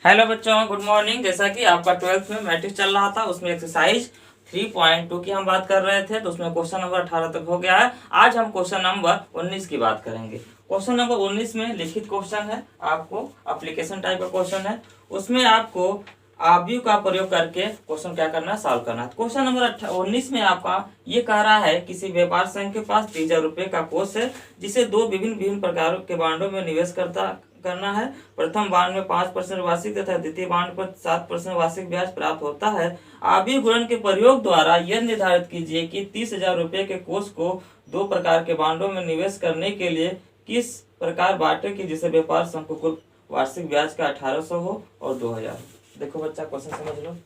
Hello बच्चों, good morning. जैसा कि आपका 12th में मैट्रिक्स चल रहा था, उसमें एक्सरसाइज 3.2 की हम बात कर रहे थे, तो उसमें क्वेश्चन नंबर 18 तक हो गया है। आज हम क्वेश्चन नंबर 19 की बात करेंगे। क्वेश्चन नंबर 19 में लिखित क्वेश्चन है, आपको एप्लीकेशन टाइप का क्वेश्चन है। उसमें आपको आव्यूह का प्रयोग करके क्वेश्चन क्या करना है, सॉल्व करना है। क्वेश्चन नंबर 19 में आपका ये कह रहा है, किसी व्यापार संघ के पास 30,000 रुपये का कोष है, जिसे दो विभिन्न प्रकारों के बांडों में निवेश करना है। प्रथम बांड में 5% वार्षिक तथा द्वितीय बांड पर 7% वार्षिक ब्याज प्राप्त होता है। आव्यूह गुणन के प्रयोग द्वारा यह निर्धारित कीजिए कि 30,000 रुपये के कोष को दो प्रकार के बांडों में निवेश करने के लिए किस प्रकार बांटे कि जिसे व्यापार संघ को कुल वार्षिक ब्याज का 1800 हो और 2,000। देखो बच्चा, क्वेश्चन समझ लो।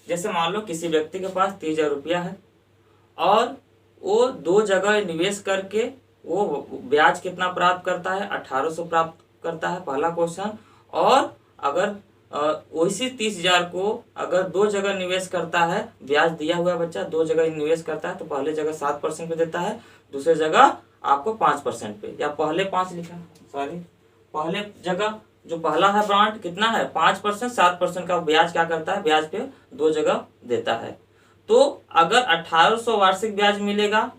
जैसे मान लो किसी व्यक्ति के पास 30,000 रुपया है और वो दो जगह निवेश करके वो ब्याज कितना प्राप्त करता है, 1800 प्राप्त करता है, पहला क्वेश्चन। और अगर वैसी 30,000 को अगर दो जगह निवेश करता है, ब्याज दिया हुआ है बच्चा, दो जगह निवेश करता है, तो पहले जगह 7% पे देता है, दूसरे जगह आपको 5% पे, या पहले 5 लिखा, सॉरी, पहले जगह जो पहला है ब्रांड कितना है 5%, 7% का ब्याज क्या करता है, ब्याज पे दो जगह देता है। तो अगर 1800 वार्षिक ब्याज मिलेगा,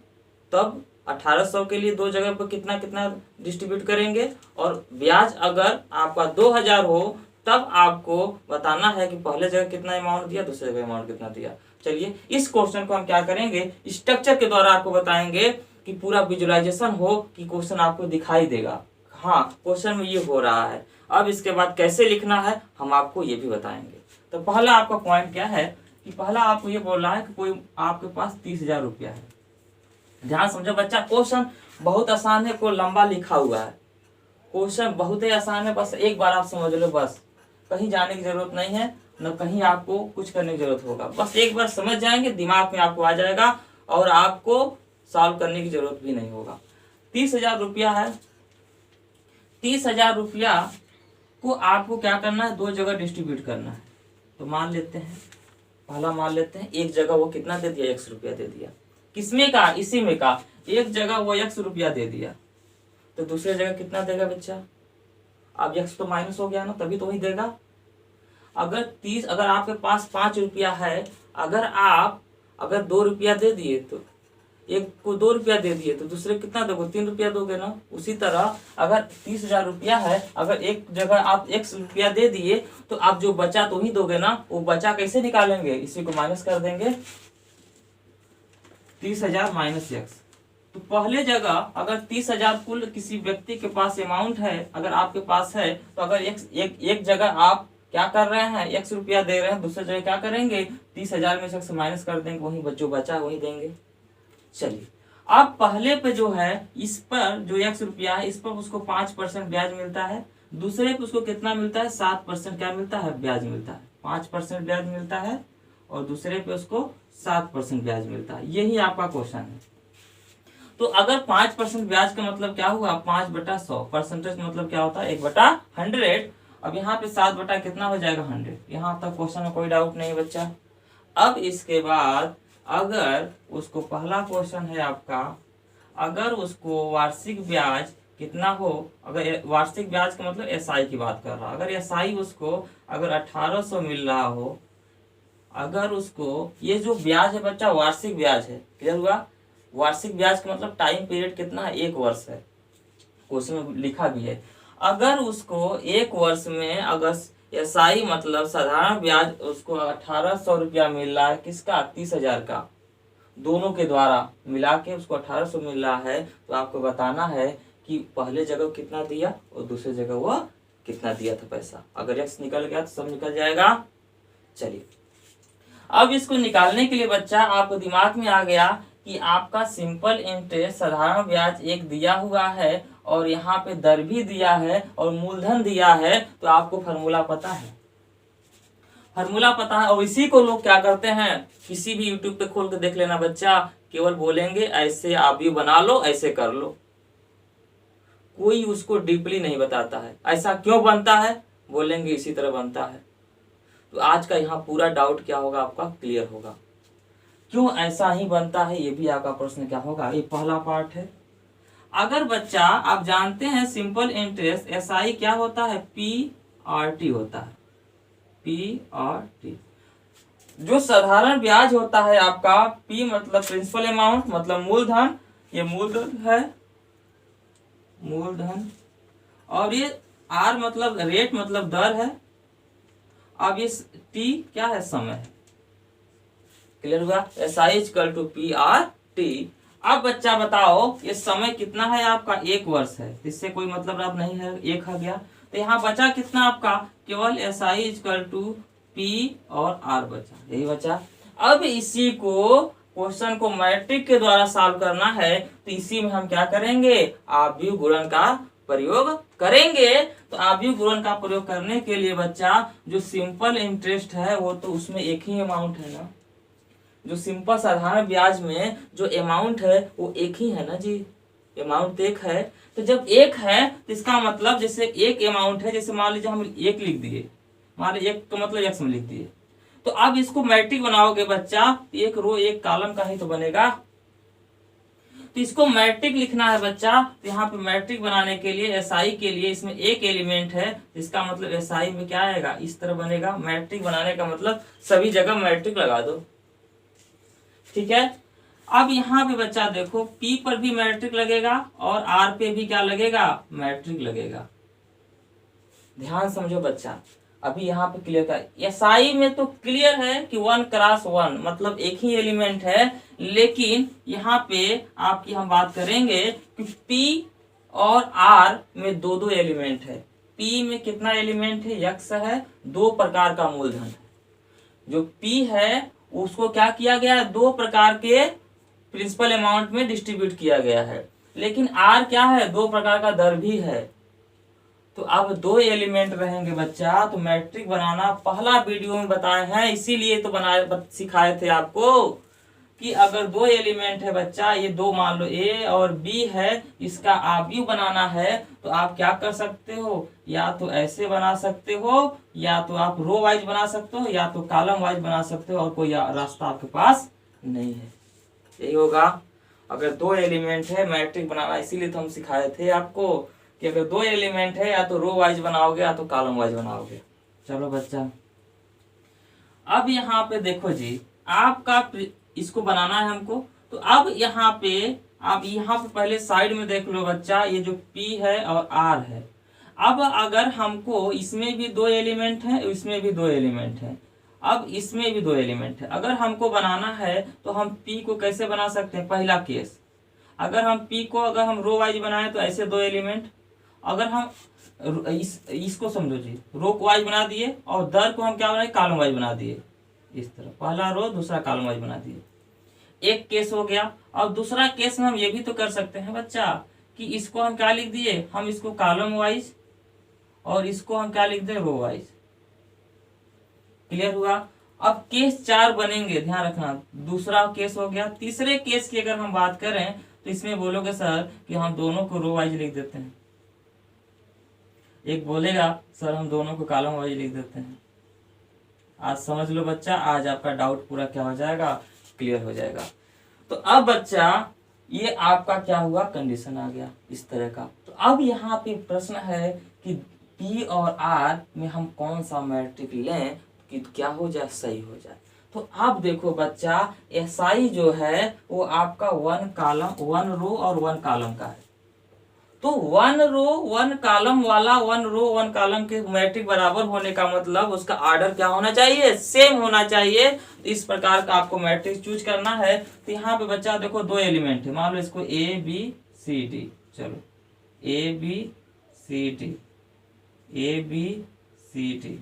तब 1800 के लिए दो जगह पर कितना कितना डिस्ट्रीब्यूट करेंगे, और ब्याज अगर आपका 2,000 हो, तब आपको बताना है कि पहले जगह कितना अमाउंट दिया, दूसरे जगह अमाउंट कितना दिया। चलिए, इस क्वेश्चन को हम क्या करेंगे, स्ट्रक्चर के द्वारा आपको बताएंगे कि पूरा विजुअलाइजेशन हो, कि क्वेश्चन आपको दिखाई देगा, हाँ क्वेश्चन में ये हो रहा है। अब इसके बाद कैसे लिखना है हम आपको ये भी बताएंगे। तो पहला आपका पॉइंट क्या है कि पहला आपको ये बोल रहा है कि कोई आपके पास 30,000 रुपया है। ध्यान समझो बच्चा, क्वेश्चन बहुत आसान है, कोई लंबा लिखा हुआ है, क्वेश्चन बहुत ही आसान है, बस एक बार आप समझ लो, बस कहीं जाने की जरूरत नहीं है, न कहीं आपको कुछ करने की जरूरत होगा, बस एक बार समझ जाएंगे, दिमाग में आपको आ जाएगा और आपको सॉल्व करने की जरूरत भी नहीं होगा। 30,000 रुपया है, 30,000 रुपया को आपको क्या करना है, दो जगह डिस्ट्रीब्यूट करना है। तो मान लेते हैं, पहला मान लेते हैं, एक जगह वो कितना दे दिया, 100 रुपया दे दिया, किसमें का, इसी में का, एक जगह वो 100 रुपया दे दिया, तो दूसरी जगह कितना देगा बच्चा। अब 100 तो माइनस हो गया ना, तभी तो वही देगा। अगर आपके पास 5 रुपया है, अगर 2 रुपया दे दिए, तो एक को 2 रुपया दे दिए, तो दूसरे कितना दोगे, 3 रुपया दोगे ना। उसी तरह अगर 30,000 रुपया है, अगर एक जगह आप 1 रुपया दे दिए, तो आप जो बचा तो ही दोगे ना, वो बचा कैसे निकालेंगे, इसी को माइनस कर देंगे, 30,000 माइनस x। तो पहले जगह अगर 30,000 कुल किसी व्यक्ति के पास अमाउंट है, अगर आपके पास है, तो अगर एक जगह आप क्या कर रहे हैं, 1 रुपया दे रहे हैं, दूसरे जगह क्या करेंगे, 30,000 में से x माइनस कर देंगे, वही जो बचा वही देंगे। चलिए, अब पहले पे जो है, इस पर जो 1 रुपया है, इस पर उसको 5% ब्याज मिलता है, दूसरे पे उसको कितना मिलता है, 7% क्या मिलता है, ब्याज मिलता है, 5% ब्याज मिलता है, और दूसरे पे उसको 7% ब्याज मिलता है। यही आपका क्वेश्चन है। तो अगर 5% ब्याज का मतलब क्या हुआ, 5/100, परसेंटेज मतलब क्या होता है, 1/100। अब यहाँ पे 7 कितना हो जाएगा, 100। यहाँ तक क्वेश्चन में कोई डाउट नहीं बच्चा। अब इसके बाद अगर उसको, पहला क्वेश्चन है आपका, अगर उसको वार्षिक ब्याज कितना हो, अगर वार्षिक ब्याज का मतलब एसआई की बात कर रहा, अगर एसआई उसको अगर 1800 मिल रहा हो, अगर उसको, ये जो ब्याज है बच्चा वार्षिक ब्याज है, क्लियर हुआ। वार्षिक ब्याज का मतलब टाइम पीरियड कितना है, 1 वर्ष है, क्वेश्चन में लिखा भी है। अगर उसको 1 वर्ष में अगर एसआई मतलब साधारण ब्याज उसको 1800 रुपया मिल रहा है, किसका, 30,000 का, दोनों के द्वारा मिला के उसको 1800 मिल रहा है, तो आपको बताना है कि पहले जगह कितना दिया और दूसरी जगह वह कितना दिया था पैसा। अगर x निकल गया तो सब निकल जाएगा। चलिए, अब इसको निकालने के लिए बच्चा आपको दिमाग में आ गया कि आपका सिंपल इंटरेस्ट साधारण ब्याज एक दिया हुआ है, और यहाँ पे दर भी दिया है और मूलधन दिया है, तो आपको फार्मूला पता है, फार्मूला पता है। और इसी को लोग क्या करते हैं, किसी भी यूट्यूब पे खोल के देख लेना बच्चा, केवल बोलेंगे ऐसे आप भी बना लो, ऐसे कर लो, कोई उसको डीपली नहीं बताता है, ऐसा क्यों बनता है, बोलेंगे इसी तरह बनता है। तो आज का यहाँ पूरा डाउट क्या होगा आपका क्लियर होगा, क्यों ऐसा ही बनता है, ये भी आपका प्रश्न क्या होगा, ये पहला पार्ट है। अगर बच्चा आप जानते हैं सिंपल इंटरेस्ट एसआई क्या होता है, PRT होता है, पी और टी। जो साधारण ब्याज होता है आपका, पी मतलब प्रिंसिपल अमाउंट मतलब मूलधन, ये मूलधन है, मूलधन, और ये आर मतलब रेट मतलब दर है। अब ये टी क्या है, समय है। क्लियर हुआ? S I equal to P R T. अब बच्चा बताओ ये समय कितना है आपका, 1 वर्ष है, इससे कोई मतलब अब नहीं है, एक आ गया। तो यहाँ बचा कितना आपका, केवल S I equal to P और आर बचा, यही बचा। अब इसी को क्वेश्चन को मैट्रिक के द्वारा सॉल्व करना है, तो इसी में हम क्या करेंगे, आव्यूह गुणन का प्रयोग करेंगे। तो आव्यूह गुणन का प्रयोग करने के लिए बच्चा जो सिंपल इंटरेस्ट है वो तो उसमें एक ही अमाउंट है ना, जो सिंपल साधारण ब्याज में जो अमाउंट है वो एक ही है ना जी, अमाउंट एक है। तो जब एक है तो इसका मतलब जैसे एक अमाउंट है, जैसे मान लीजिए हम एक लिख दिए, मान लीजिए एक तो मतलब एक्स में लिख दिए, तो अब इसको मैट्रिक बनाओगे बच्चा, एक रो एक कॉलम का ही तो बनेगा। तो इसको मैट्रिक लिखना है बच्चा, तो यहाँ पे मैट्रिक बनाने के लिए एसआई के लिए इसमें एक एलिमेंट है, इसका मतलब एसआई में क्या आएगा, इस तरह बनेगा। मैट्रिक बनाने का मतलब सभी जगह मैट्रिक लगा दो, ठीक है। अब यहाँ पे बच्चा देखो P पर भी मैट्रिक लगेगा और R पे भी क्या लगेगा, मैट्रिक लगेगा। ध्यान समझो बच्चा, अभी यहाँ पे क्लियर कर, एसआई में तो क्लियर है कि 1x1 मतलब एक ही एलिमेंट है, लेकिन यहाँ पे आपकी हम बात करेंगे कि P और R में दो दो एलिमेंट है। P में कितना एलिमेंट है, x है, 2 प्रकार का मूलधन है। जो P है उसको क्या किया गया है, 2 प्रकार के प्रिंसिपल अमाउंट में डिस्ट्रीब्यूट किया गया है, लेकिन R क्या है, 2 प्रकार का दर भी है। तो अब 2 एलिमेंट रहेंगे बच्चा, तो मैट्रिक बनाना पहला वीडियो में बताए हैं, इसीलिए तो सिखाए थे आपको कि अगर 2 एलिमेंट है बच्चा, ये 2 मान लो A और B है, इसका आव्यूह बनाना है, तो आप क्या कर सकते हो, या तो ऐसे बना सकते हो, या तो आप रो वाइज बना सकते हो, या तो कॉलम वाइज बना सकते हो, और कोई रास्ता आपके पास नहीं है। यही होगा, अगर 2 एलिमेंट है मैट्रिक बनाना, इसीलिए तो हम सिखाए थे आपको कि अगर 2 एलिमेंट है या तो रो वाइज बनाओगे या तो कॉलम वाइज बनाओगे। चलो बच्चा, अब यहाँ पे देखो जी, आपका इसको बनाना है हमको, तो अब यहाँ पे आप यहाँ पे पहले साइड में देख लो बच्चा, ये जो P है और R है। अब अगर हमको इसमें भी 2 एलिमेंट है, इसमें भी 2 एलिमेंट है, अब इसमें भी 2 एलिमेंट है, अगर हमको बनाना है तो हम P को कैसे बना सकते हैं, पहला केस, अगर हम P को अगर हम रो वाइज बनाए तो ऐसे 2 एलिमेंट, अगर हम इसको समझो जी, रो वाइज बना दिए और दर को हम क्या बनाए, कॉलम वाइज बना दिए, इस तरह पहला रो दूसरा कॉलम वाइज बना दिए, एक केस हो गया। और दूसरा केस में हम ये भी तो कर सकते हैं बच्चा कि इसको हम क्या लिख दिए, हम इसको कॉलम वाइज और इसको हम क्या लिख दें, रो वाइज। क्लियर हुआ? अब केस 4 बनेंगे, ध्यान रखना, दूसरा केस हो गया। तीसरे केस की अगर हम बात करें तो इसमें बोलोगे सर कि हम दोनों को रो वाइज लिख देते हैं, एक बोलेगा सर हम दोनों को कॉलम वाइज लिख देते हैं। आज समझ लो बच्चा, आज आपका डाउट पूरा क्या हो जाएगा, क्लियर हो जाएगा। तो अब बच्चा ये आपका क्या हुआ, कंडीशन आ गया इस तरह का। तो अब यहाँ पे प्रश्न है कि P और R में हम कौन सा मैट्रिक लें कि क्या हो जाए, सही हो जाए। तो अब देखो बच्चा, SI जो है वो आपका 1 कॉलम 1 रो और 1 कॉलम का है। तो 1 रो 1 कॉलम वाला 1 रो 1 कॉलम के मैट्रिक बराबर होने का मतलब उसका ऑर्डर क्या होना चाहिए, सेम होना चाहिए। इस प्रकार का आपको मैट्रिक्स चूज करना है। तो यहाँ पे बच्चा देखो 2 एलिमेंट है, मान लो इसको ABCD, चलो ABCD ABCD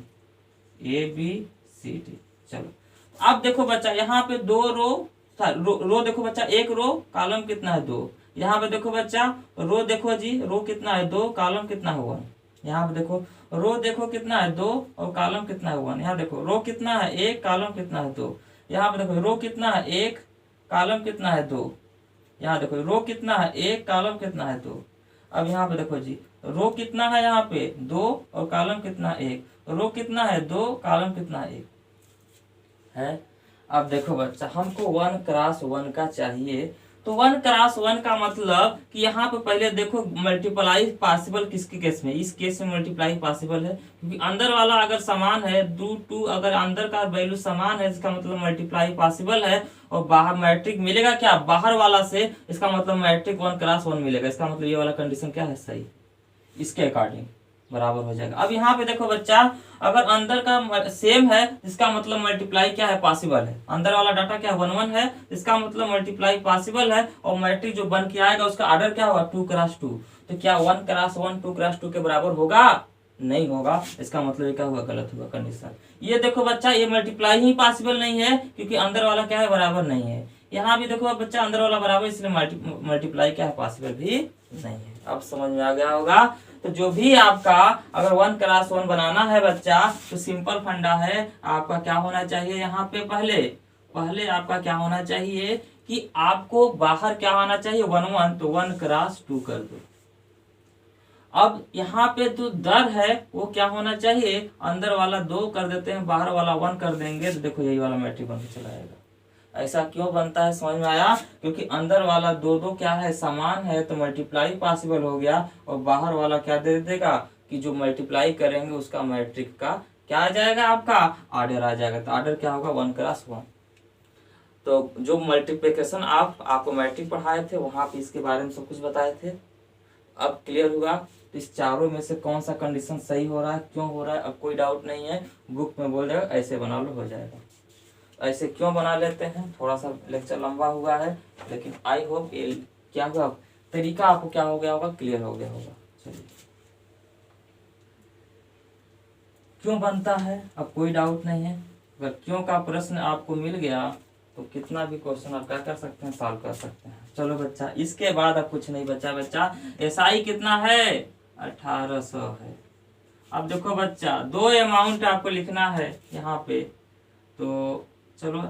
ABCD, चलो अब देखो बच्चा यहाँ पे 2 रो देखो बच्चा, 1 रो, कॉलम कितना है 2। यहाँ पे देखो बच्चा रो देखो जी, रो कितना है 2, कॉलम कितना है 1। यहाँ पे देखो रो देखो कितना है 2 और कॉलम कितना है 1। यहाँ देखो रो कितना है 1, कॉलम कितना है 2। यहाँ पे देखो रो कितना है 1, कॉलम कितना है 2। यहाँ देखो रो कितना है 1, कॉलम कितना है 2। अब यहाँ पे देखो जी, रो कितना है यहाँ पे 2 और कॉलम कितना है 1, रो कितना है 2, कॉलम कितना है 1 है। अब देखो बच्चा हमको 1x1 का चाहिए, तो 1x1 का मतलब कि यहाँ पे पहले देखो मल्टीप्लाई पॉसिबल किसके केस में, इस केस में मल्टीप्लाई पॉसिबल है, क्योंकि अंदर वाला अगर समान है टू अगर अंदर का वैल्यू समान है इसका मतलब मल्टीप्लाई पॉसिबल है, और बाहर मैट्रिक मिलेगा क्या बाहर वाला से, इसका मतलब मैट्रिक 1x1 मिलेगा, इसका मतलब ये वाला कंडीशन क्या है सही, इसके अकॉर्डिंग बराबर हो जाएगा। अब यहाँ पे देखो बच्चा अगर अंदर का सेम है इसका मतलब मल्टीप्लाई क्या है पॉसिबल है, अंदर वाला डाटा क्या 1 1 है इसका मतलब मल्टीप्लाई पॉसिबल है, और मैट्रिक जो बन के आएगा उसका ऑर्डर क्या होगा 2x2, तो क्या 1x1 2x2 के बराबर होगा, नहीं होगा, इसका मतलब क्या हुआ गलत हुआ कंडीशन। ये देखो बच्चा ये मल्टीप्लाई ही पॉसिबल नहीं है क्योंकि अंदर वाला क्या है बराबर नहीं है, यहाँ भी देखो बच्चा अंदर वाला बराबर इसलिए मल्टीप्लाई क्या है पॉसिबल भी नहीं है। अब समझ में आ गया होगा। तो जो भी आपका अगर 1x1 बनाना है बच्चा तो सिंपल फंडा है, आपका क्या होना चाहिए यहाँ पे पहले आपका क्या होना चाहिए कि आपको बाहर क्या आना चाहिए 1 1, तो 1x2 कर दो। अब यहाँ पे जो दर है वो क्या होना चाहिए, अंदर वाला 2 कर देते हैं बाहर वाला 1 कर देंगे, तो देखो यही वाला मैट्रिक बन के चला आएगा। ऐसा क्यों बनता है समझ में आया, क्योंकि अंदर वाला 2 2 क्या है समान है तो मल्टीप्लाई पॉसिबल हो गया, और बाहर वाला क्या दे देगा कि जो मल्टीप्लाई करेंगे उसका मैट्रिक का क्या आ जाएगा आपका ऑर्डर आ जाएगा, तो ऑर्डर क्या होगा 1x1। तो जो मल्टीप्लिकेशन आपको मैट्रिक पढ़ाए थे वहां पे इसके बारे में सब कुछ बताए थे। अब क्लियर हुआ, तो इस चारों में से कौन सा कंडीशन सही हो रहा है क्यों हो रहा है, अब कोई डाउट नहीं है, बुक में बोल देगा ऐसे बना लो हो जाएगा। ऐसे क्यों बना लेते हैं, थोड़ा सा लेक्चर लंबा हुआ है लेकिन आई होप ये क्या हुआ तरीका आपको क्या हो गया होगा क्लियर हो गया होगा। चलिए क्यों बनता है अब कोई डाउट नहीं है, अगर क्यों का प्रश्न आपको मिल गया तो कितना भी क्वेश्चन आप क्या कर सकते हैं सॉल्व कर सकते हैं। चलो बच्चा इसके बाद अब कुछ नहीं बचा बच्चा, एसआई कितना है 1800 है। अब देखो बच्चा 2 अमाउंट आपको लिखना है यहाँ पे, तो चलो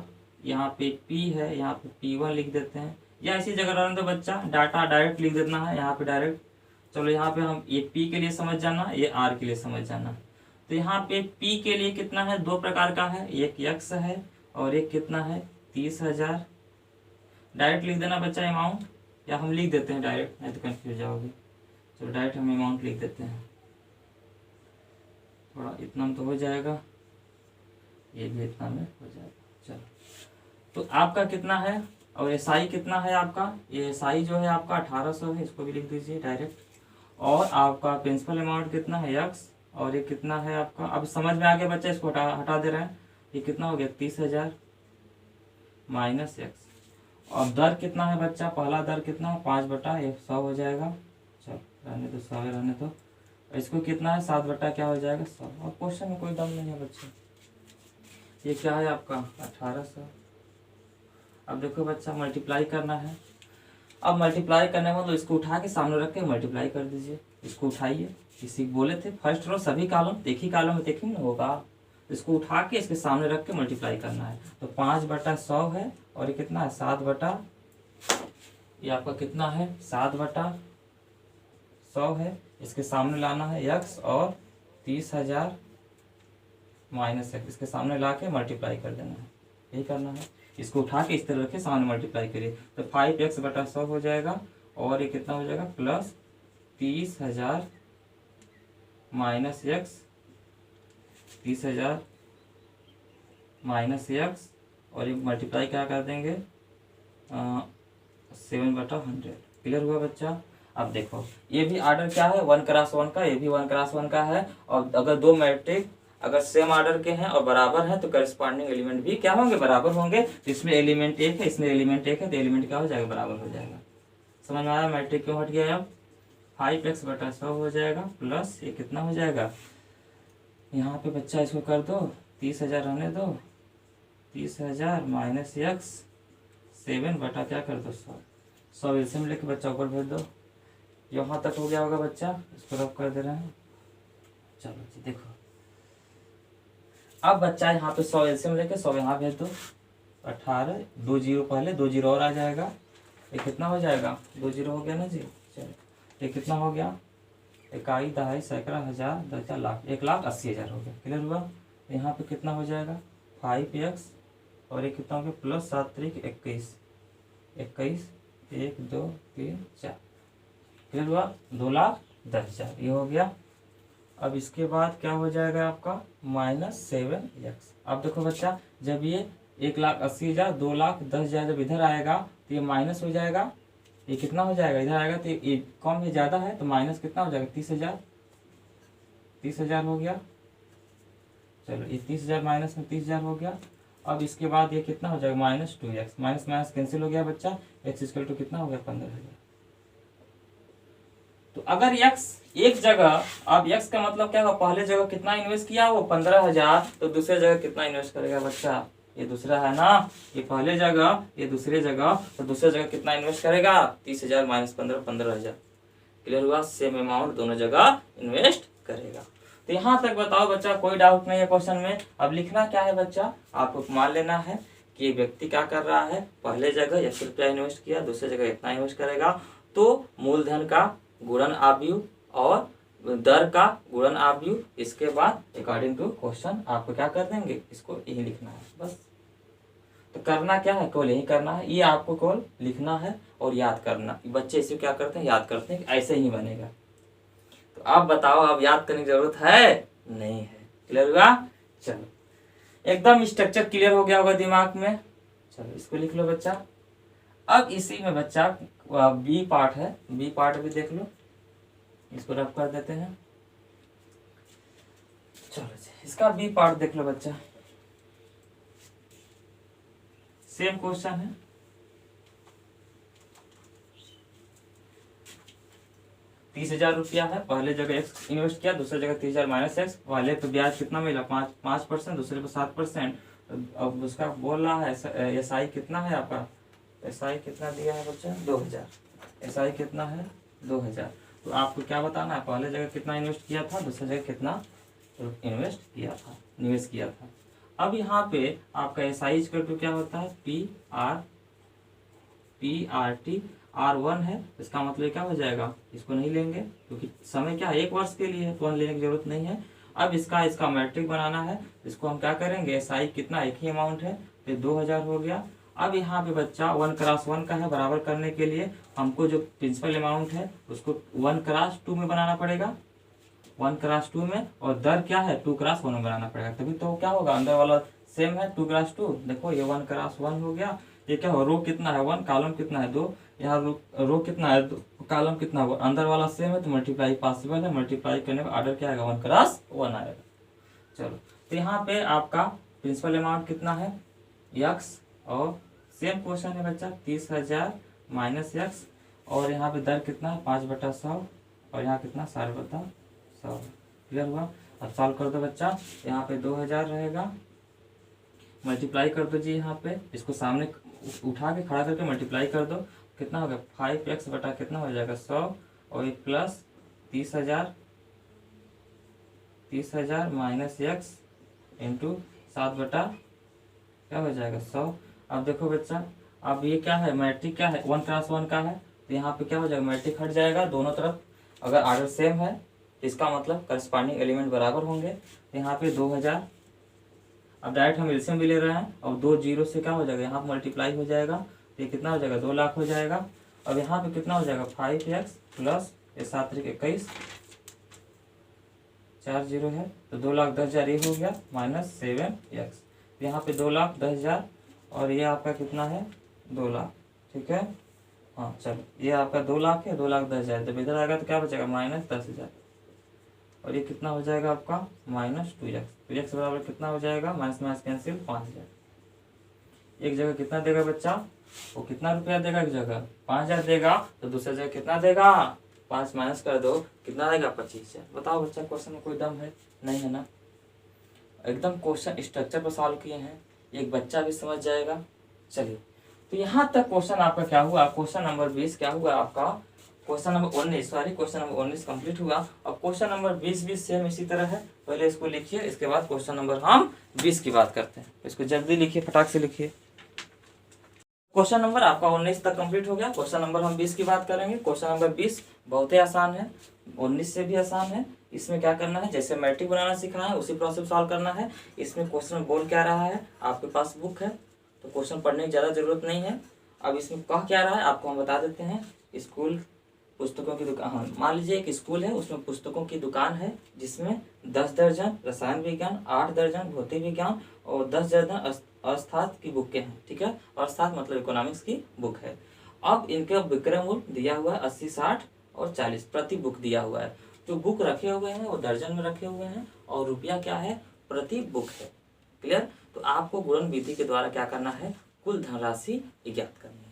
यहाँ पे P है यहाँ पे P1 लिख देते हैं, या इसी जगह रहने दो बच्चा, डाटा डायरेक्ट लिख देना है यहाँ पे डायरेक्ट। चलो यहाँ पे हम ये P के लिए समझ जाना, ये R के लिए समझ जाना। तो यहाँ पे P के लिए कितना है 2 प्रकार का है, एक X है और एक कितना है 30,000। डायरेक्ट लिख देना बच्चा अमाउंट, या हम लिख देते हैं डायरेक्ट नहीं तो कंफ्यूज जाओगे। चलो डायरेक्ट हम अमाउंट लिख देते हैं, थोड़ा इतना में तो हो जाएगा, ये भी इतना में हो जाएगा। चलो तो आपका कितना है और एसआई कितना है आपका, ये एसआई जो है आपका 1800 है, इसको भी लिख दीजिए डायरेक्ट। और आपका प्रिंसिपल अमाउंट कितना है x, और ये कितना है आपका, अब समझ में आ गया बच्चा, इसको हटा दे रहे हैं, ये कितना हो गया 30,000 माइनस x। और दर कितना है बच्चा, पहला दर कितना है 5/100 हो जाएगा। चलो रहने दो 100 रहने दो। इसको कितना है 7 क्या हो जाएगा 100। और क्वेश्चन में कोई दम नहीं है बच्चे, ये क्या है आपका 1800। अब देखो बच्चा मल्टीप्लाई करना है, अब मल्टीप्लाई करने में तो इसको उठा के सामने रख के मल्टीप्लाई कर दीजिए, इसको उठाइए, किसी बोले थे फर्स्ट रो सभी कॉलम एक ही कॉलम में देखेंगे ना होगा, इसको उठा के इसके सामने रख के मल्टीप्लाई करना है। तो 5/100 है और ये कितना है 7 ये आपका कितना है 7/100 है, इसके सामने लाना है x और 30,000 माइनस x, इसके सामने ला के मल्टीप्लाई कर देना है, यही करना है। इसको उठा के इस तरह रखे सामने मल्टीप्लाई करिए, तो 5x/100 हो जाएगा, और ये कितना हो जाएगा plus 30,000 minus x, 30,000 minus x, और ये मल्टीप्लाई क्या कर देंगे 7/100। क्लियर हुआ बच्चा। अब देखो ये भी ऑर्डर क्या है 1x1 का, ये भी 1x1 का है, और अगर 2 मैट्रिक अगर सेम ऑर्डर के हैं और बराबर है तो करस्पॉन्डिंग एलिमेंट भी क्या होंगे बराबर होंगे। तो इसमें एलिमेंट 1 है इसमें एलिमेंट 1 है, तो एलिमेंट क्या हो जाएगा बराबर हो जाएगा। समझ में आया मैट्रिक क्यों हट गया, अब 5x/100 हो जाएगा, प्लस ये कितना हो जाएगा यहाँ पे बच्चा इसको कर दो 30,000 रहने दो, 30,000 माइनस x 7 क्या कर दो 100 एलसीएम लेके बच्चा ऊपर भेज दो। यहाँ तक हो गया होगा बच्चा, इसको रफ कर दे रहे हैं। चलो जी देखो अब बच्चा यहाँ पे 100 एलसीएम लेके 100 यहाँ भेज दो, 18 2 0 पहले 2 0 और आ जाएगा, ये कितना हो जाएगा 2 0 हो गया ना जी। चलो ये कितना हो गया 1 दहाई सैकड़ा हज़ार 10 लाख 1,80,000 हो गया। क्लियर हुआ। यहाँ पे कितना हो जाएगा 5x और ये कितना हो गया प्लस 7 × 21 1 2 3 4 फिर हुआ 2,10,000 ये हो गया। अब इसके बाद क्या हो जाएगा आपका -7x। अब देखो बच्चा, जब ये 1,80,000 2,10,000 जब इधर आएगा तो ये माइनस हो जाएगा, ये कितना हो जाएगा इधर आएगा तो ये कम है ज़्यादा है तो माइनस कितना हो जाएगा 30,000, 30,000 हो गया। चलो ये 30,000 माइनस में 30,000 हो गया। अब इसके बाद ये कितना हो जाएगा -2x, माइनस माइनस कैंसिल हो गया बच्चा, x इक्वल टू कितना हो गया 15,000। तो अगर x एक जगह, अब x का मतलब क्या होगा, पहले जगह कितना इन्वेस्ट किया वो 15,000, तो दूसरे जगह कितना इन्वेस्ट करेगा बच्चा, ये दूसरा है ना, ये पहले जगह ये दूसरे जगह, तो दूसरे जगह कितना इन्वेस्ट करेगा 30,000 माइनस 15 15,000। क्लियर हुआ, सेम अमाउंट दोनों जगह इन्वेस्ट करेगा। तो यहाँ तक बताओ बच्चा, कोई डाउट नहीं है क्वेश्चन में। अब लिखना क्या है बच्चा, आपको मान लेना है कि व्यक्ति क्या कर रहा है, पहले जगह 1 रुपया इन्वेस्ट किया, दूसरी जगह इतना इन्वेस्ट करेगा, तो मूलधन का गुणन आव्यूह और दर का गुणन आव्यूह, इसके बाद अकॉर्डिंग टू क्वेश्चन आपको क्या कर देंगे, इसको यही लिखना है बस। तो करना क्या है, केवल यही करना है, ये आपको केवल लिखना है और याद करना। बच्चे इसे क्या करते हैं, याद करते हैं कि ऐसे ही बनेगा। तो आप बताओ, अब याद करने की जरूरत है नहीं है। क्लियर हुआ, चलो एकदम स्ट्रक्चर क्लियर हो गया होगा दिमाग में। चलो इसको लिख लो बच्चा। अब इसी में बच्चा बी पार्ट है, बी पार्ट भी देख लो, इसको रफ कर देते हैं। चलो इसका बी पार्ट देख लो बच्चा, सेम क्वेश्चन है। ₹30,000 है, पहले जगह x इन्वेस्ट किया, दूसरी जगह 30,000 माइनस x। पहले तो ब्याज कितना मिला 5%, दूसरे पे 7%। अब उसका बोल रहा है SI कितना है आपका, SI कितना दिया है बच्चा 2,000, SI कितना है 2,000। तो आपको क्या बताना है, पहले जगह कितना इन्वेस्ट किया था, दूसरी जगह कितना इन्वेस्ट किया था, निवेश किया था। अब यहाँ पे आपका SI इक्वल टू क्या होता है, PRT R1 है, इसका मतलब क्या हो जाएगा, इसको नहीं लेंगे क्योंकि समय क्या है 1 वर्ष के लिए है, तो लेने की जरूरत नहीं है। अब इसका मैट्रिक बनाना है, इसको हम क्या करेंगे, SI कितना एक ही अमाउंट है, तो 2,000 हो गया। अब यहाँ पे बच्चा 1x1 का है, बराबर करने के लिए हमको जो प्रिंसिपल अमाउंट है उसको 1x2 में बनाना पड़ेगा, 1x2 में, और दर क्या है 2x1 में बनाना पड़ेगा, तभी तो क्या होगा, अंदर वाला सेम है 2x2। देखो ये 1x1 हो गया, ये क्या हो, रो कितना है 1, कॉलम कितना है 2, यहाँ रो कितना है 2, कॉलम कितना है, अंदर वाला सेम है तो मल्टीप्लाई पॉसिबल है, मल्टीप्लाई करने का ऑर्डर क्या आएगा 1x1 आएगा। चलो तो यहाँ पे आपका प्रिंसिपल अमाउंट कितना है x, और सेम क्वेश्चन है बच्चा 30,000 माइनस x, और यहाँ पे दर कितना है 5/100, और यहाँ कितना 60/100। क्लियर हुआ। अब सॉल्व कर दो बच्चा, यहाँ पे 2,000 रहेगा, मल्टीप्लाई कर दो जी, यहाँ पे इसको सामने उठा के खड़ा करके मल्टीप्लाई कर दो, कितना होगा 5x बटा कितना हो जाएगा 100, और ये प्लस 30,000 माइनस x इंटू 7 क्या हो जाएगा 100। अब देखो बच्चा, अब ये क्या है, मैट्रिक क्या है 1x1 का है, तो यहाँ पे क्या हो जाएगा, मैट्रिक हट जाएगा दोनों तरफ, अगर ऑर्डर सेम है तो इसका मतलब करस्पॉन्डिंग एलिमेंट बराबर होंगे। तो यहाँ पे 2,000, अब डायरेक्ट हम एलसीएम भी ले रहे हैं, और 2 0 से क्या हो जाएगा, यहाँ पर मल्टीप्लाई हो जाएगा, तो ये कितना हो जाएगा 2 लाख हो जाएगा। अब यहाँ पे कितना हो जाएगा 5x प्लस 7 3 21 4 0 है, तो 2,10,000 ये हो गया, माइनस 7x, यहाँ पे 2,10,000, और ये आपका कितना है 2 लाख। ठीक है, हाँ चलो ये आपका 2 लाख है, 2,10,000, जब इधर आएगा तो क्या बचेगा -10,000, और ये कितना हो जाएगा आपका -2x, 2x बराबर कितना हो जाएगा, माइनस माइनस कैंसिल 5,000। एक जगह कितना देगा बच्चा, वो कितना रुपया देगा, एक जगह 5,000 देगा, तो दूसरी जगह कितना देगा, 5 माइनस कर दो कितना देगा 25,000। बताओ बच्चा, क्वेश्चन में कोई दम है नहीं है ना, एकदम क्वेश्चन स्ट्रक्चर पर सॉल्व किए हैं, एक बच्चा भी समझ जाएगा। चलिए तो यहाँ तक क्वेश्चन आपका क्या हुआ, क्वेश्चन नंबर 20 क्या हुआ आपका, question number 19 question number 19 complete हुआ। अब क्वेश्चन नंबर 20 भी सेम इसी तरह है, पहले इसको लिखिए, इसके बाद क्वेश्चन नंबर हम 20 की बात करते हैं। इसको जल्दी लिखिए, फटाक से लिखिए। क्वेश्चन नंबर आपका 19 तक कंप्लीट हो गया, क्वेश्चन नंबर हम 20 की बात करेंगे। क्वेश्चन नंबर 20 बहुत ही आसान है, 19 से भी आसान है। इसमें क्या करना है, जैसे मैट्रिक बनाना सीखा है उसी प्रोसेस सॉल्व करना है। इसमें क्वेश्चन बोल क्या रहा है, आपके पास बुक है तो क्वेश्चन पढ़ने की ज़्यादा जरूरत नहीं है। अब इसमें कह क्या रहा है आपको हम बता देते हैं। स्कूल पुस्तकों की दुकान, हाँ मान लीजिए एक स्कूल है, उसमें पुस्तकों की दुकान है जिसमें 10 दर्जन रसायन विज्ञान, 8 दर्जन भौतिक विज्ञान और 10 दर्जन अर्थशास्त्र की बुकें हैं। ठीक है, अर्थशास्त्र मतलब इकोनॉमिक्स की बुक है। अब इनके विक्रय मूल्य दिया हुआ है 80, 60 और 40 प्रति बुक दिया हुआ है। जो बुक रखे हुए हैं वो दर्जन में रखे हुए हैं और रुपया क्या है, प्रति बुक है। क्लियर। तो आपको गुणन विधि के द्वारा क्या करना है, कुल धनराशि ज्ञात करनी है।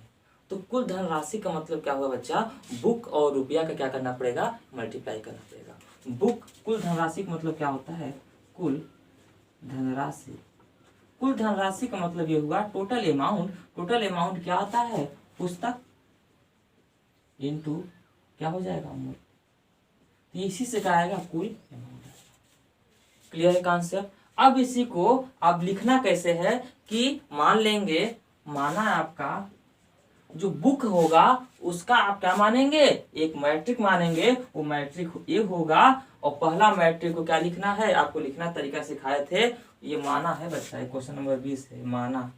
तो कुल धनराशि का मतलब क्या हुआ बच्चा, बुक और रुपया का क्या करना पड़ेगा, मल्टीप्लाई करना पड़ेगा। बुक कुल धनराशि का मतलब क्या होता है, कुल धनराशि। कुल धनराशि का मतलब ये हुआ टोटल अमाउंट। टोटल अमाउंट क्या आता है, पुस्तक इनटू क्या हो जाएगा मूल्य, तो इसी से क्या आएगा, कुल अमाउंट। क्लियर है कॉन्सेप्ट। अब इसी को आप लिखना कैसे है कि मान लेंगे, माना है आपका जो बुक होगा उसका आप क्या मानेंगे, एक मैट्रिक मानेंगे। वो मैट्रिक ये होगा और पहला मैट्रिक को क्या लिखना है, आपको लिखना तरीका सिखाए थे। ये माना है बच्चा, क्वेश्चन नंबर 20 है माना।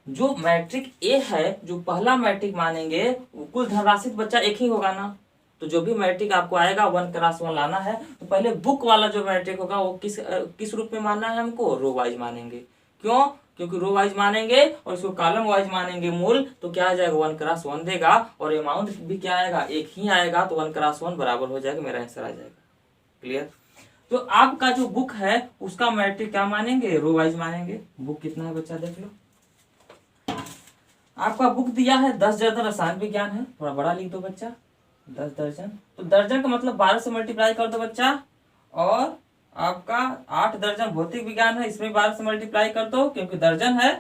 जो मैट्रिक ए है, जो पहला मैट्रिक मानेंगे, वो कुल धनराशि बच्चा एक ही होगा ना। तो जो भी मैट्रिक आपको आएगा 1x1 लाना है। तो पहले बुक वाला जो मैट्रिक होगा वो किस रूप में मानना है हमको, रो वाइज मानेंगे। क्यों, क्योंकि रो वाइज मानेंगे और इसको कॉलम वाइज मानेंगे मूल, तो क्या आ जाएगा 1x1 देगा और अमाउंट भी क्या आएगा, एक ही आएगा। तो 1x1 बराबर हो जाएगा, मेरा आंसर आ जाएगा। क्लियर। तो आपका जो बुक है उसका मैट्रिक क्या मानेंगे, रो वाइज मानेंगे। बुक कितना है बच्चा देख लो, आपका बुक दिया है 10 दर्जन रसायन विज्ञान है, थोड़ा बड़ा लिख दो बच्चा, 10 दर्जन। तो दर्जन का मतलब 12 से मल्टीप्लाई कर दो बच्चा। और आपका 8 दर्जन भौतिक विज्ञान है, इसमें 12 से मल्टीप्लाई कर दो क्योंकि दर्जन है।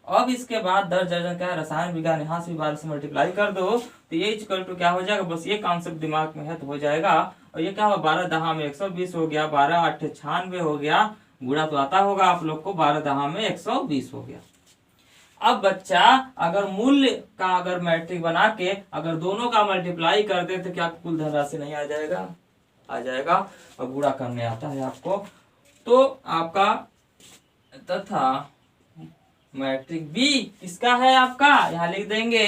अब इसके बाद 10 दर्जन क्या है, रसायन विज्ञान, यहाँ से भी 12 से मल्टीप्लाई कर दो। तो ये इक्वल टू क्या हो जाएगा, बस ये कॉन्सेप्ट दिमाग में है तो हो जाएगा। और ये क्या हुआ, 12 दहा में 120 हो गया, 12 8 96 हो गया। गुणा तो आता होगा आप लोग को, 12 दहा में 120 हो गया। अब बच्चा अगर मूल्य का अगर मैट्रिक बना के अगर दोनों का मल्टीप्लाई कर दे तो क्या कुल धनराशि नहीं आ जाएगा, आ जाएगा। और गुणा करने आता है आपको। तो आपका तथा मैट्रिक बी किसका है आपका, यहाँ लिख देंगे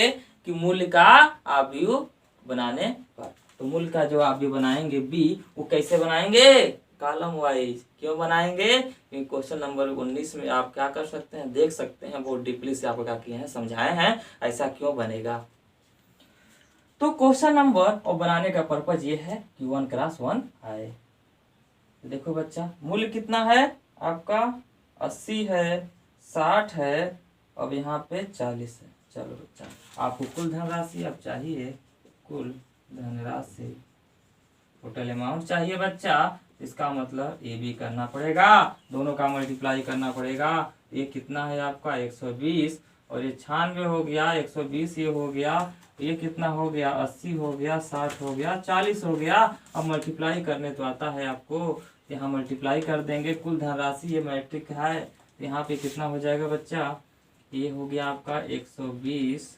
कि मूल्य का आव्यूह बनाने पर। तो मूल्य का जो आव्यूह बनाएंगे बी, वो कैसे बनाएंगे, कॉलम वाइज। क्यों बनाएंगे, क्योंकि क्वेश्चन नंबर 19 में आप क्या कर सकते हैं, देख सकते हैं, बहुत डीपली से आपको क्या किए हैं, समझाए हैं ऐसा क्यों बनेगा। तो क्वेश्चन नंबर और बनाने का पर्पज ये है कि 1x1 आए। देखो बच्चा मूल्य कितना है आपका, 80 है, 60 है, अब यहाँ पे 40 है। चलो बच्चा आपको कुल धनराशि अब चाहिए, कुल धनराशि टोटल अमाउंट चाहिए बच्चा। इसका मतलब ए बी करना पड़ेगा, दोनों का मल्टीप्लाई करना पड़ेगा। ये कितना है आपका 120 और ये 96 हो गया, 120 ये हो गया, ये कितना हो गया 80 हो गया, 60 हो गया, 40 हो गया। अब मल्टीप्लाई करने तो आता है आपको, यहाँ मल्टीप्लाई कर देंगे। कुल धनराशि ये मैट्रिक है, यहाँ पे कितना हो जाएगा बच्चा, ये हो गया आपका 120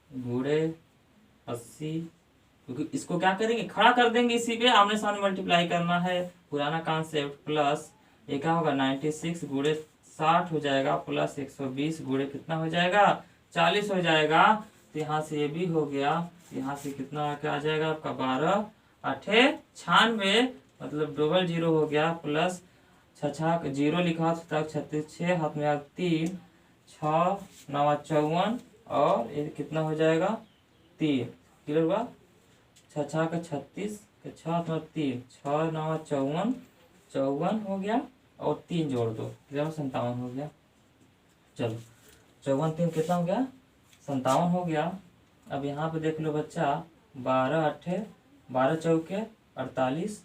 गुणे 80, क्योंकि इसको क्या करेंगे, खड़ा कर देंगे, इसी पे आमने सामने मल्टीप्लाई करना है, पुराना कॉन्सेप्ट। प्लस ये क्या होगा 96 गुणे 60 हो जाएगा, प्लस 120 गुणे कितना हो जाएगा 40 हो जाएगा। तो यहाँ से ये भी हो गया, यहाँ से कितना क्या आ जाएगा आपका 12 8 96, मतलब डबल जीरो हो गया, प्लस 6 जीरो लिखा था 36, 6 हाथ में 3, 6 9 54 और ये कितना हो जाएगा 3। क्लियर हुआ, 6 का 36 के 6 तो 3, 6 9 54, 54 हो गया और 3 जोड़ दो, 57 हो गया। चलो 54 3 कितना हो गया 57 हो गया। अब यहाँ पे देख लो बच्चा 12 8 12 चौके 48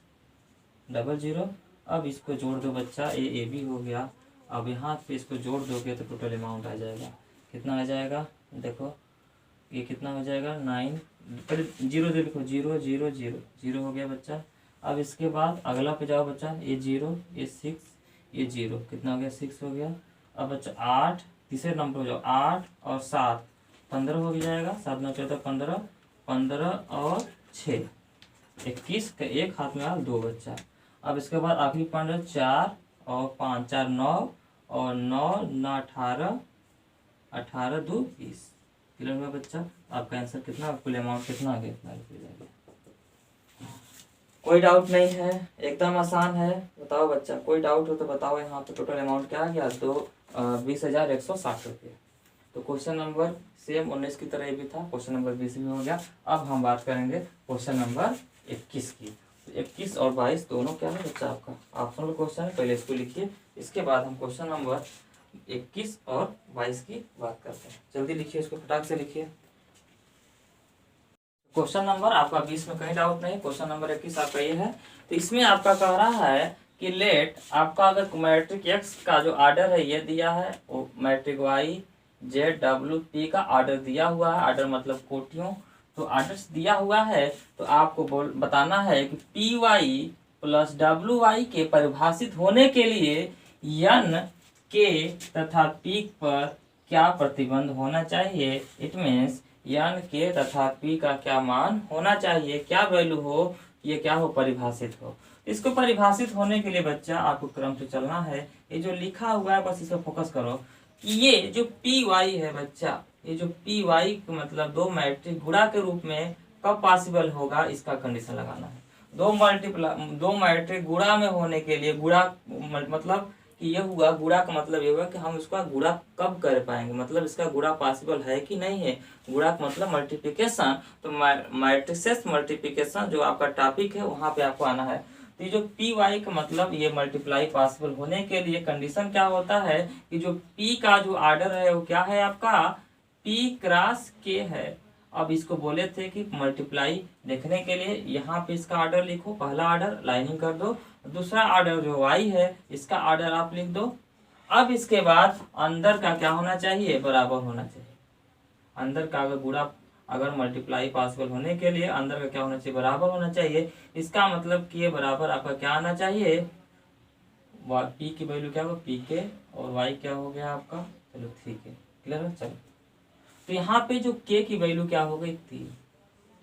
डबल जीरो। अब इसको जोड़ दो बच्चा, ए बी हो गया। अब यहाँ पे इसको जोड़ दोगे तो टोटल अमाउंट आ जाएगा, कितना आ जाएगा देखो, ये कितना हो जाएगा 9, पहले जीरो दे लिखो, 0 0 0 0 हो गया बच्चा। अब इसके बाद अगला पे जाओ बच्चा, ये 0 ये 6 ये 0, कितना हो गया 6 हो गया। अब बच्चा 8 तीसरे नंबर हो जाओ, 8 और 7 15 हो जाएगा, 7 9 14 15, 15 और 6 21 का एक हाथ में आ 2 बच्चा। अब इसके बाद आखिरी 15 4 और 5 4 9 और 9 9 18 18 2 20। क्लियर हुआ बच्चा? आपका आंसर कितना, कुल अमाउंट कितना आ गया, इतना रुपये आ गया। कोई डाउट नहीं है, एकदम आसान है। बताओ बच्चा, कोई डाउट हो तो बताओ। यहाँ पे टोटल अमाउंट क्या आ गया, 20,160 रुपये। तो क्वेश्चन नंबर सेम 19 की तरह ये भी था, क्वेश्चन नंबर 20 भी हो गया। अब हम बात करेंगे क्वेश्चन नंबर 21 की। तो 21 और 22 दोनों क्या है बच्चा आपका ऑप्शनल क्वेश्चन है, पहले इसको लिखिए, इसके बाद हम क्वेश्चन नंबर 21 और 22 की बात करते हैं। जल्दी लिखिए, इसको फटाक से लिखिए। क्वेश्चन नंबर आपका 20 में कहीं डाउट नहीं, क्वेश्चन नंबर 21 आपका ये है। तो इसमें आपका कह रहा है कि लेट आपका अगर मैट्रिक एक्स का जो ऑर्डर है ये दिया है, वो matrix Y Z W P का ऑर्डर दिया हुआ है, ऑर्डर मतलब कोटियों, तो ऑर्डर दिया हुआ है। तो आपको बताना है कि P Y plus W Y के परिभाषित होने के लिए एन के तथा पी पर क्या प्रतिबंध होना चाहिए। इट मीन्स एन के तथा पी का क्या मान होना चाहिए, क्या वैल्यू हो, ये क्या हो, परिभाषित हो। इसको परिभाषित होने के लिए बच्चा आपको क्रम से चलना है। ये जो लिखा हुआ है बस इस पर फोकस करो कि ये जो पी वाई है बच्चा, ये जो पी वाई मतलब दो मैट्रिक गुणा के रूप में कब पॉसिबल होगा, इसका कंडीशन लगाना है। दो मैट्रिक गुणा में होने के लिए, गुणा मतलब कि ये हुआ, गुणा का मतलब ये हुआ कि हम इसका गुणा कब कर पाएंगे, मतलब इसका गुणा पॉसिबल है कि नहीं है। गुणा का मतलब मल्टीप्लिकेशन, तो मैट्रिसेस मल्टीप्लिकेशन जो आपका टॉपिक है वहां पे आपको आना है। तो ये जो पी वाई का मतलब ये मल्टीप्लाई पॉसिबल होने के लिए कंडीशन क्या होता है कि जो पी का जो ऑर्डर है वो क्या है आपका, पी क्रॉस के है। अब इसको बोले थे कि मल्टीप्लाई देखने के लिए यहाँ पे इसका ऑर्डर लिखो, पहला ऑर्डर लाइनिंग कर दो, दूसरा ऑर्डर जो वाई है इसका ऑर्डर आप लिख दो। अब इसके बाद अंदर का क्या होना चाहिए, बराबर होना चाहिए। अंदर का अगर गुणा अगर मल्टीप्लाई पॉसिबल होने के लिए अंदर का क्या होना चाहिए, बराबर होना चाहिए। इसका मतलब कि ये बराबर आपका क्या आना चाहिए, पी की वैल्यू क्या होगा, पी के, और वाई क्या हो गया आपका, चलो 3 के। क्लियर है? चलो तो यहाँ पे जो के की वैल्यू क्या हो गई, 3।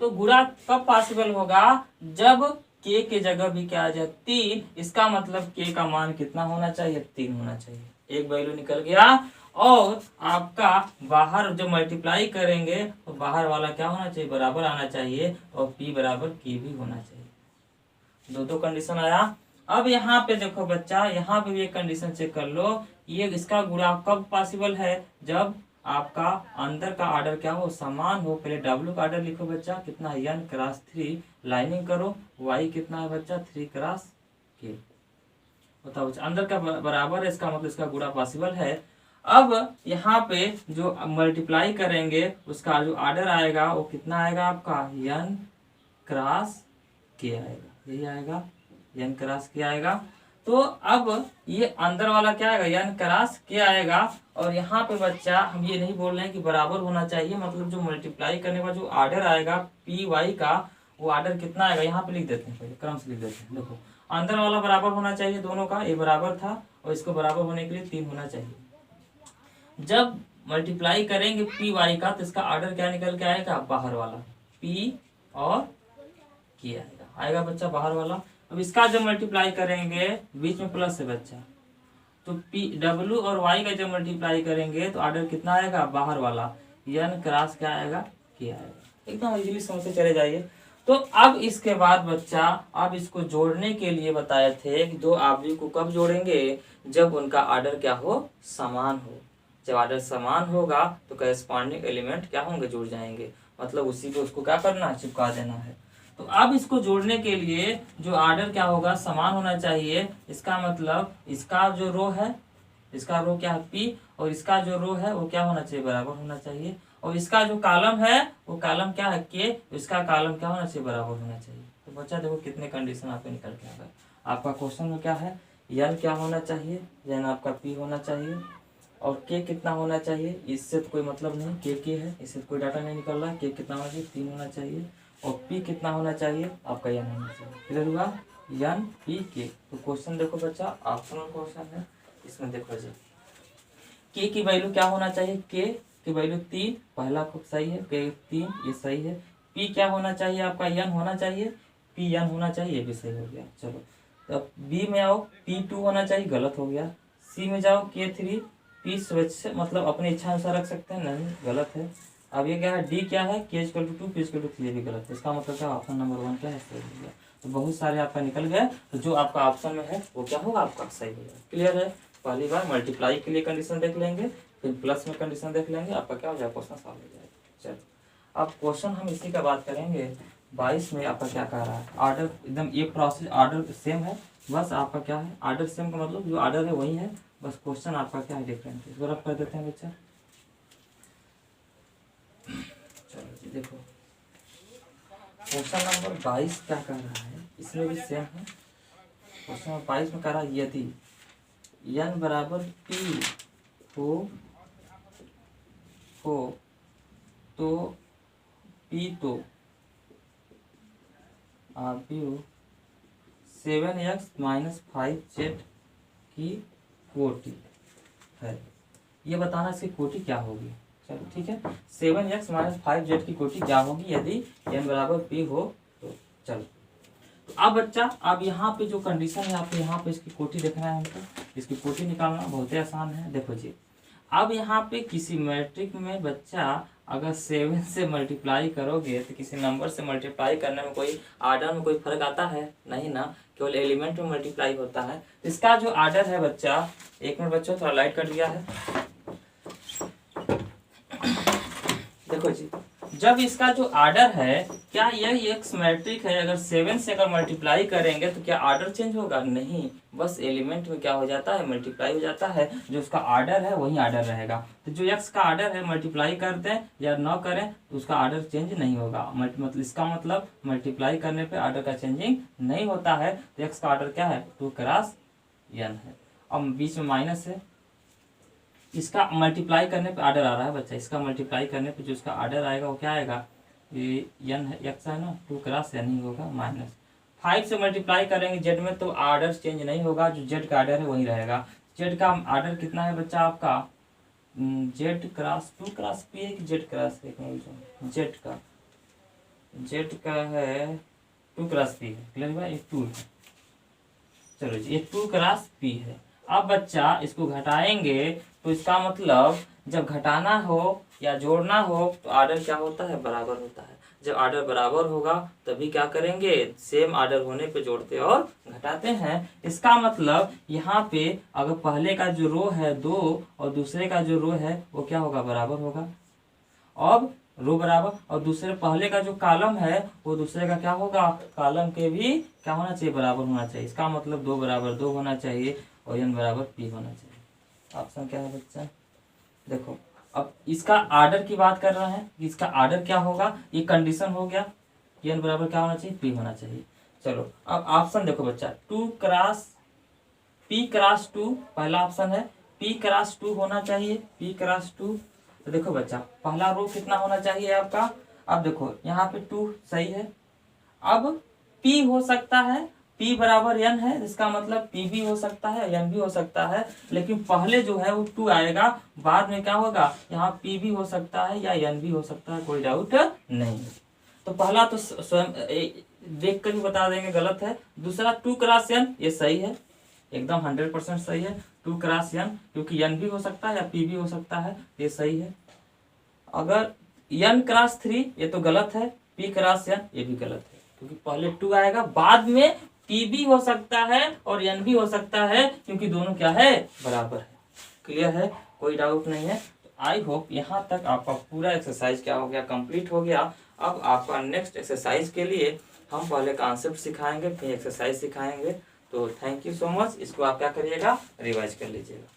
तो गुणा कब पॉसिबल होगा, जब के के जगह भी क्या आ जाए 3। इसका मतलब के का मान कितना होना चाहिए, 3 होना चाहिए। एक वैल्यू निकल गया। और आपका बाहर जब मल्टीप्लाई करेंगे तो बाहर वाला क्या होना चाहिए, बराबर आना चाहिए, और पी बराबर के भी होना चाहिए। दो कंडीशन आया। अब यहाँ पे देखो बच्चा, यहाँ पे भी एक कंडीशन चेक कर लो, ये इसका गुणा कब पॉसिबल है, जब आपका अंदर का ऑर्डर क्या हो, समान हो। पहले डब्ल्यू का ऑर्डर लिखो बच्चा, कितना है, एन क्रॉस 3, लाइनिंग करो, वाई कितना है बच्चा, 3 क्रॉस के। बताओ बच्चा, अंदर का बराबर है, इसका मतलब इसका गुणा पॉसिबल है। अब यहाँ पे जो मल्टीप्लाई करेंगे उसका जो ऑर्डर आएगा वो कितना आएगा आपका, एन क्रॉस के आएगा, यही आएगा, एन क्रॉस के आएगा। तो अब ये अंदर वाला क्या आएगा, एन क्रॉस के आएगा। और यहाँ पे बच्चा हम ये नहीं बोल रहे हैं कि बराबर होना चाहिए, मतलब जो मल्टीप्लाई करने का जो ऑर्डर आएगा पी वाई का, वो ऑर्डर कितना आएगा, यहाँ पे लिख देते हैं, पहले क्रम से लिख देते हैं। देखो अंदर वाला बराबर होना चाहिए, दोनों का ये बराबर था, और इसको बराबर होने के लिए 3 होना चाहिए। जब मल्टीप्लाई करेंगे पी वाई का तो इसका ऑर्डर क्या निकल के आएगा, बाहर वाला, पी और के आएगा बच्चा, बाहर वाला। अब इसका जब मल्टीप्लाई करेंगे, बीच में प्लस है बच्चा, तो पी डब्ल्यू और वाई का जब मल्टीप्लाई करेंगे तो ऑर्डर कितना आएगा, बाहर वाला, एन क्रॉस क्या आएगा, के आएगा। एकदम इजीली समझते चले जाइए। तो अब इसके बाद बच्चा, अब इसको जोड़ने के लिए बताए थे कि दो आवृत्ति को कब जोड़ेंगे, जब उनका ऑर्डर क्या हो, समान हो। जब ऑर्डर समान होगा तो करेस्पॉन्डिंग एलिमेंट क्या होंगे, जुड़ जाएंगे, मतलब उसी को उसको क्या करना है, चिपका देना है। तो अब इसको जोड़ने के लिए जो ऑर्डर क्या होगा, समान होना चाहिए। इसका मतलब इसका जो रो है, इसका रो क्या है, पी, और इसका जो रो है वो क्या होना चाहिए, बराबर होना चाहिए। और इसका जो कॉलम है वो कॉलम क्या है, के, इसका कॉलम क्या होना चाहिए, बराबर होना चाहिए। तो बच्चा देखो कितने कंडीशन आपको निकल के आ गए। आपका क्वेश्चन में क्या है, एन क्या होना चाहिए, एन आपका पी होना चाहिए, और के कितना होना चाहिए, इससे तो कोई मतलब नहीं, के है, इससे कोई डाटा नहीं निकल रहा है। के कितना होना चाहिए, 3 होना चाहिए, और पी कितना होना चाहिए, आपका एन होना चाहिए। क्लियर हुआ, एन पी के। तो क्वेश्चन देखो बच्चा, ऑप्शनल क्वेश्चन है, इसमें देखो जी के की वैल्यू क्या होना चाहिए, के की वैल्यू 3, पहला खूब सही है, के 3 ये सही है। पी क्या होना चाहिए आपका, एन होना चाहिए, पी एन होना चाहिए, ये भी सही हो गया। चलो तो बी में आओ, P2 होना चाहिए, गलत हो गया। सी में जाओ, K3 पी स्विच से मतलब अपनी इच्छा अनुसार रख सकते हैं, नहीं गलत है। अब ये क्या है, डी क्या है, K equal to 2 P equal to 3, ये भी गलत है। इसका मतलब क्या, ऑप्शन नंबर 1 क्या है, सही हो गया। तो बहुत सारे आपका निकल गए, तो जो आपका ऑप्शन में है वो क्या होगा, आपका सही हो जाएगा। क्लियर है। पहली बार मल्टीप्लाई के लिए कंडीशन देख लेंगे, फिर प्लस में कंडीशन देख लेंगे, आपका क्या हो जाएगा, क्वेश्चन सॉल्व हो जाएगा। चलो अब क्वेश्चन हम इसी का बात करेंगे। 22 में आपका क्या कह रहा है, ऑर्डर एकदम ये प्रोसेस ऑर्डर सेम है, बस आपका क्या है, ऑर्डर सेम का मतलब जो ऑर्डर है वही है, बस क्वेश्चन आपका क्या है, डिफरेंट है। इसको रफ कर देते हैं बच्चा। चलो जी देखो, क्वेश्चन नंबर 22 क्या कर रहा है, इसमें भी सेम है। क्वेश्चन नंबर 22 में कह रहा है यदि n बराबर p हो तो p तो p हो 7x - 5z की कोटि है, ये बताना इसकी कोटि क्या होगी। चलो ठीक है, 7x - 5z की कोटि क्या होगी यदि n बराबर p हो तो। चलो तो अब बच्चा, अब यहाँ पे जो कंडीशन है आपको यहाँ पे इसकी कोटि देखना है हमको, इसकी कोटि निकालना बहुत ही आसान है। देखो जी, अब यहाँ पे किसी मैट्रिक में बच्चा अगर 7 से मल्टीप्लाई करोगे तो किसी नंबर से मल्टीप्लाई करने में कोई आर्डर में कोई फर्क आता है नहीं ना, केवल एलिमेंट में मल्टीप्लाई होता है। इसका जो आर्डर है बच्चा, एक मिनट बच्चों थोड़ा लाइट कट गया है। देखो जी, जब इसका जो आर्डर है, क्या यह एक मैट्रिक है, अगर 7 से अगर मल्टीप्लाई करेंगे तो क्या आर्डर चेंज होगा, नहीं, बस एलिमेंट में क्या हो जाता है, मल्टीप्लाई हो जाता है, जो उसका आर्डर है वही आर्डर रहेगा। तो जो x का आर्डर है मल्टीप्लाई कर दें या न करें तो उसका आर्डर चेंज नहीं होगा। मतलब इसका मतलब मल्टीप्लाई करने पे आर्डर का चेंजिंग नहीं होता है। तो x का आर्डर क्या है, 2 क्रॉस n है। अब बीच में माइनस है, इसका मल्टीप्लाई करने पे आर्डर आ रहा है बच्चा, इसका मल्टीप्लाई करने पे जो इसका आर्डर आएगा वो क्या आएगा, ये n है, x है ना, 2 क्रॉस n ही होगा, माइनस 5 से मल्टीप्लाई करेंगे जेड में तो आर्डर चेंज नहीं होगा, जो जेड का आर्डर है वही रहेगा। जेड का आर्डर कितना है बच्चा आपका, जेड क्रॉस 2 क्रॉस पी है कि जेड क्रॉस है, जेड का है 2 क्रॉस पी है, क्लियर हुआ, ये 2 है। चलो जी, ये 2 क्रॉस पी है। अब बच्चा इसको घटाएंगे तो इसका मतलब जब घटाना हो या जोड़ना हो तो आर्डर क्या होता है, बराबर होता है। जब आर्डर बराबर होगा तभी क्या करेंगे, सेम आर्डर होने पे जोड़ते और घटाते हैं। इसका मतलब यहाँ पे अगर पहले का जो रो है 2 और दूसरे का जो रो है वो क्या होगा, बराबर होगा। अब रो बराबर, और दूसरे पहले का जो कॉलम है वो दूसरे का क्या होगा, कॉलम के भी क्या होना चाहिए, बराबर होना चाहिए। इसका मतलब 2 बराबर 2 होना चाहिए और n बराबर p होना चाहिए। ऑप्शन क्या है बच्चा, देखो अब इसका आर्डर की बात कर रहे हैं, इसका आर्डर क्या होगा, ये कंडीशन हो गया, n बराबर क्या होना चाहिए, p होना चाहिए। चलो अब ऑप्शन देखो बच्चा, 2 क्रॉस p क्रॉस 2 पहला ऑप्शन है, p क्रॉस 2 होना चाहिए, p क्रॉस 2। तो देखो बच्चा, पहला रो कितना होना चाहिए आपका, अब देखो यहाँ पे 2 सही है। अब p हो सकता है, p बराबर n है, इसका मतलब p भी हो सकता है n भी हो सकता है, लेकिन पहले जो है वो 2 आएगा, बाद में क्या होगा, यहाँ p भी हो सकता है या n भी हो सकता है, कोई डाउट नहीं। तो पहला तो स्वयं देख कर ही बता देंगे गलत है। दूसरा 2 क्रॉस n, ये सही है, एकदम 100% सही है, 2 क्रॉस n, क्योंकि n भी हो सकता है या p भी हो सकता है, ये सही है। अगर n क्रॉस 3 ये तो गलत है, p क्रॉस n ये भी गलत है, क्योंकि पहले 2 आएगा, बाद में p भी हो सकता है और n भी हो सकता है, क्योंकि दोनों क्या है, बराबर है। क्लियर है, कोई डाउट नहीं है। तो आई होप यहाँ तक आपका पूरा एक्सरसाइज क्या हो गया, कंप्लीट हो गया। अब आपका नेक्स्ट एक्सरसाइज के लिए हम पहले कॉन्सेप्ट सिखाएंगे, फिर एक्सरसाइज सिखाएंगे। तो थैंक यू सो मच, इसको आप क्या करिएगा, रिवाइज कर लीजिएगा।